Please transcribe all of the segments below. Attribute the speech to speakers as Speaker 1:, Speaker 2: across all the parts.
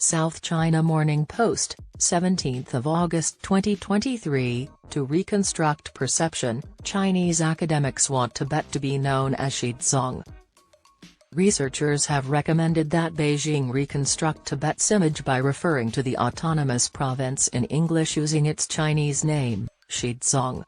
Speaker 1: South China Morning Post, 17th of August 2023, to reconstruct perception, Chinese academics want Tibet to be known as Xizang. Researchers have recommended that Beijing reconstruct Tibet's image by referring to the autonomous province in English using its Chinese name, Xizang.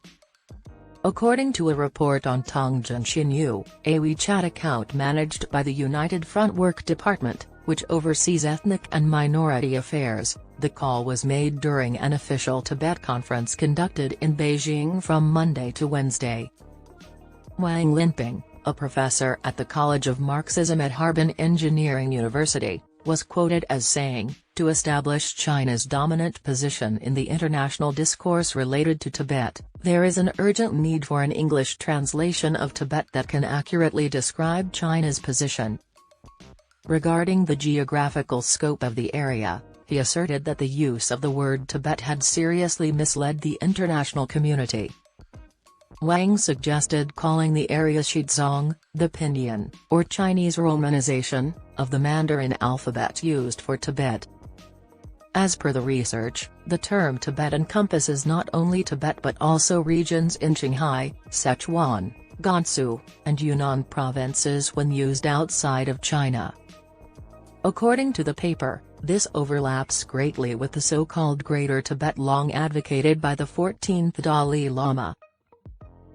Speaker 1: According to a report on Tongzhan Xinyu, a WeChat account managed by the United Front Work Department, which oversees ethnic and minority affairs, the call was made during an official Tibet conference conducted in Beijing from Monday to Wednesday. Wang Linping, a professor at the College of Marxism at Harbin Engineering University, was quoted as saying, "To establish China's dominant position in the international discourse related to Tibet, there is an urgent need for an English translation of Tibet that can accurately describe China's position." Regarding the geographical scope of the area, he asserted that the use of the word Tibet had seriously misled the international community. Wang suggested calling the area Xizang, the pinyin, or Chinese romanization, of the Mandarin alphabet used for Tibet. As per the research, the term Tibet encompasses not only Tibet but also regions in Qinghai, Sichuan, Gansu, and Yunnan provinces when used outside of China. According to the paper, this overlaps greatly with the so-called Greater Tibet long advocated by the 14th Dalai Lama.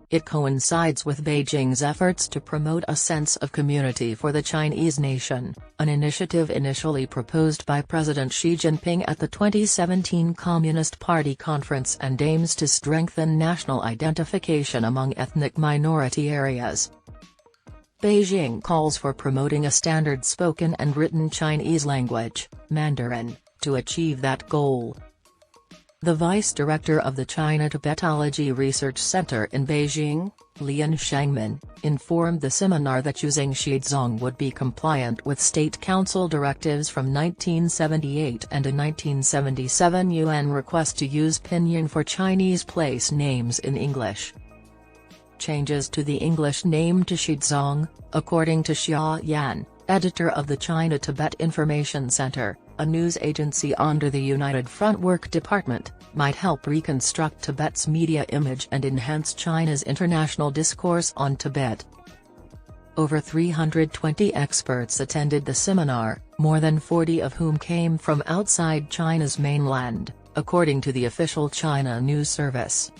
Speaker 1: It coincides with Beijing's efforts to promote a sense of community for the Chinese nation, an initiative initially proposed by President Xi Jinping at the 2017 Communist Party conference and aims to strengthen national identification among ethnic minority areas. Beijing calls for promoting a standard spoken and written Chinese language, Mandarin, to achieve that goal. The vice director of the China Tibetology Research Center in Beijing, Lian Shangmin, informed the seminar that using Xizang would be compliant with State Council directives from 1978 and a 1977 UN request to use pinyin for Chinese place names in English. Changes to the English name to Xizang, according to Xia Yan, editor of the China Tibet Information Center, a news agency under the United Front Work Department, might help reconstruct Tibet's media image and enhance China's international discourse on Tibet. Over 320 experts attended the seminar, more than 40 of whom came from outside China's mainland, according to the official China news service.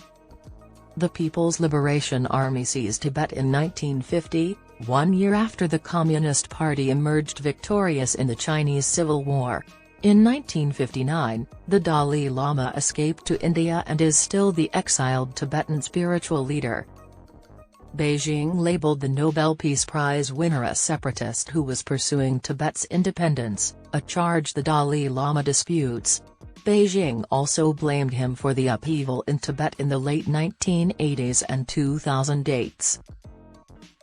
Speaker 1: The People's Liberation Army seized Tibet in 1950, 1 year after the Communist Party emerged victorious in the Chinese Civil War. In 1959, the Dalai Lama escaped to India and is still the exiled Tibetan spiritual leader. Beijing labeled the Nobel Peace Prize winner a separatist who was pursuing Tibet's independence, a charge the Dalai Lama disputes. Beijing also blamed him for the upheaval in Tibet in the late 1980s and 2008s.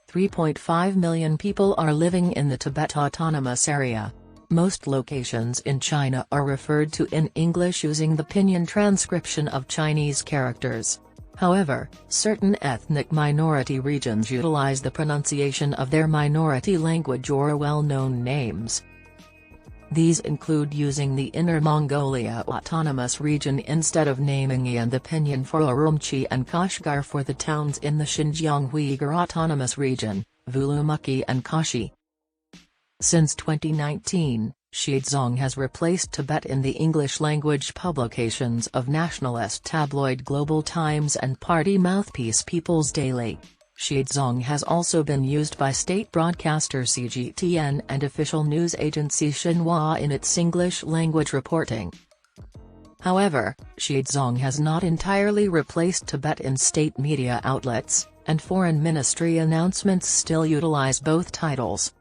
Speaker 1: 3.5 million people are living in the Tibet Autonomous Area. Most locations in China are referred to in English using the pinyin transcription of Chinese characters. However, certain ethnic minority regions utilize the pronunciation of their minority language or well-known names. These include using the Inner Mongolia Autonomous Region instead of naming and the pinyin for Urumqi and Kashgar for the towns in the Xinjiang Uyghur Autonomous Region, Urumqi and Kashi. Since 2019, Xizang has replaced Tibet in the English-language publications of nationalist tabloid Global Times and party mouthpiece People's Daily. Xizang has also been used by state broadcaster CGTN and official news agency Xinhua in its English-language reporting. However, Xizang has not entirely replaced Tibet in state media outlets, and foreign ministry announcements still utilize both titles.